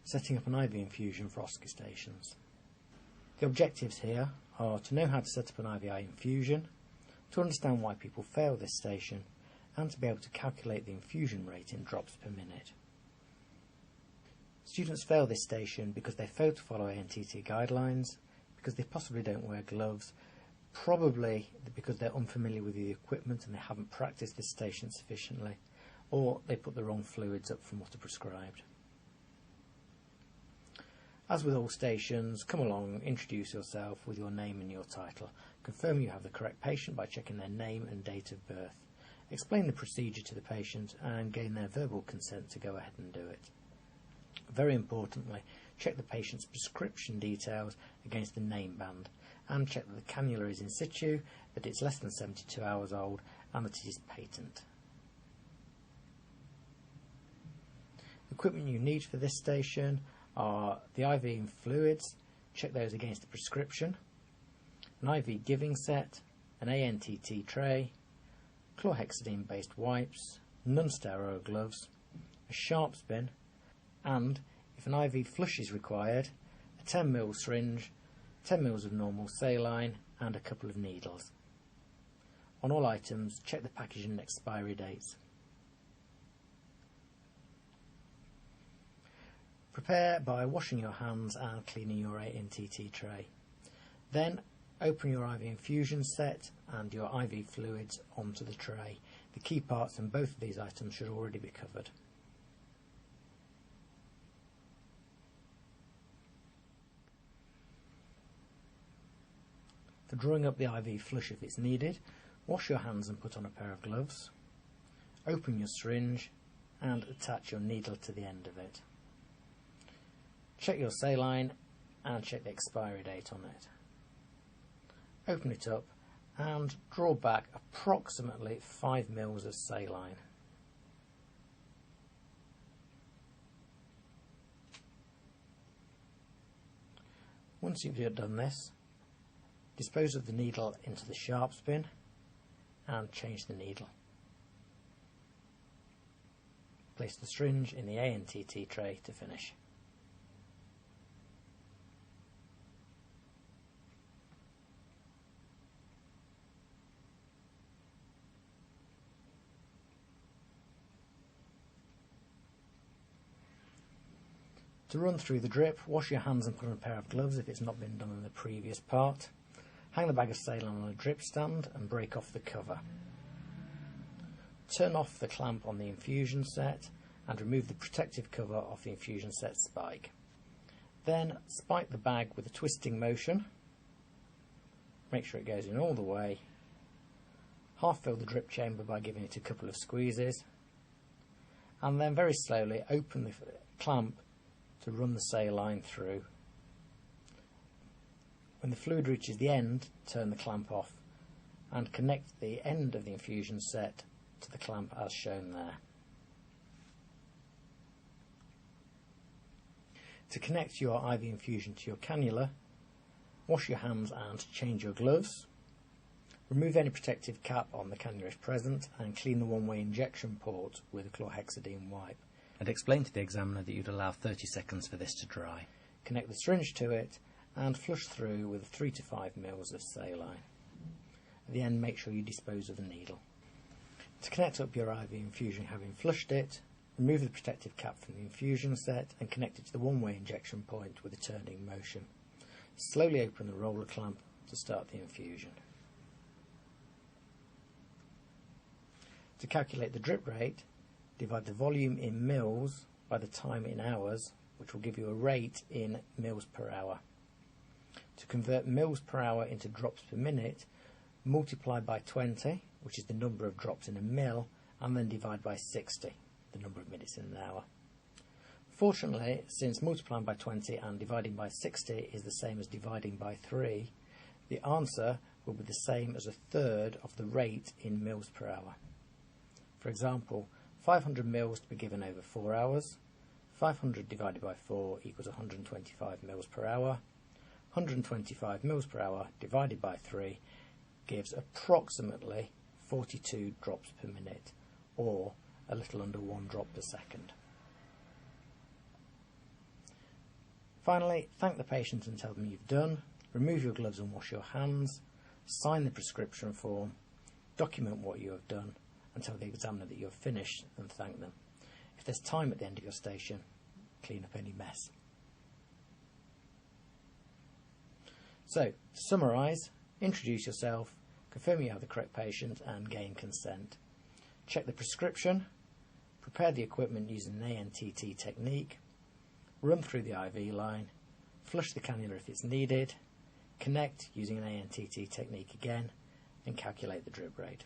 setting up an IV infusion for OSCE stations. The objectives here are to know how to set up an IVI infusion, to understand why people fail this station, and to be able to calculate the infusion rate in drops per minute. Students fail this station because they fail to follow ANTT guidelines, because they possibly don't wear gloves, probably because they're unfamiliar with the equipment and they haven't practiced this station sufficiently, or they put the wrong fluids up from what are prescribed. As with all stations, come along, introduce yourself with your name and your title. Confirm you have the correct patient by checking their name and date of birth. Explain the procedure to the patient and gain their verbal consent to go ahead and do it. Very importantly, check the patient's prescription details against the name band and check that the cannula is in situ, that it's less than 72 hours old and that it is patent. Equipment you need for this station are the IV and fluids, check those against the prescription, an IV giving set, an ANTT tray, chlorhexidine based wipes, non-sterile gloves, a sharp spin, and, if an IV flush is required, a 10ml syringe, 10ml of normal saline and a couple of needles. On all items, check the packaging and expiry dates. Prepare by washing your hands and cleaning your ANTT tray. Then open your IV infusion set and your IV fluids onto the tray. The key parts in both of these items should already be covered. For drawing up the IV flush if it's needed, wash your hands and put on a pair of gloves. Open your syringe and attach your needle to the end of it. Check your saline and check the expiry date on it. Open it up and draw back approximately 5 ml of saline. Once you've done this, dispose of the needle into the sharp spin and change the needle. Place the syringe in the ANTT tray to finish. To run through the drip, wash your hands and put on a pair of gloves if it's not been done in the previous part. Hang the bag of saline on a drip stand and break off the cover. Turn off the clamp on the infusion set and remove the protective cover off the infusion set spike. Then spike the bag with a twisting motion. Make sure it goes in all the way. Half fill the drip chamber by giving it a couple of squeezes. And then very slowly open the clamp to run the saline through. When the fluid reaches the end, turn the clamp off and connect the end of the infusion set to the clamp as shown there. To connect your IV infusion to your cannula, wash your hands and change your gloves. Remove any protective cap on the cannula if present and clean the one-way injection port with a chlorhexidine wipe. And explain to the examiner that you'd allow 30 seconds for this to dry. Connect the syringe to it and flush through with 3 to 5 ml of saline. At the end, make sure you dispose of the needle. To connect up your IV infusion having flushed it, remove the protective cap from the infusion set and connect it to the one-way injection point with a turning motion. Slowly open the roller clamp to start the infusion. To calculate the drip rate, divide the volume in mils by the time in hours, which will give you a rate in mils per hour. To convert mils per hour into drops per minute, multiply by 20, which is the number of drops in a mil, and then divide by 60, the number of minutes in an hour. Fortunately, since multiplying by 20 and dividing by 60 is the same as dividing by 3, the answer will be the same as a third of the rate in mils per hour. For example, 500 mils to be given over 4 hours, 500 divided by 4 equals 125 mils per hour, 125 mils per hour divided by 3 gives approximately 42 drops per minute, or a little under 1 drop per second. Finally, thank the patient and tell them you've done. Remove your gloves and wash your hands. Sign the prescription form. Document what you have done and tell the examiner that you have finished and thank them. If there's time at the end of your station, clean up any mess. So, to summarise, introduce yourself, confirm you have the correct patient and gain consent. Check the prescription, prepare the equipment using an ANTT technique, run through the IV line, flush the cannula if it's needed, connect using an ANTT technique again, and calculate the drip rate.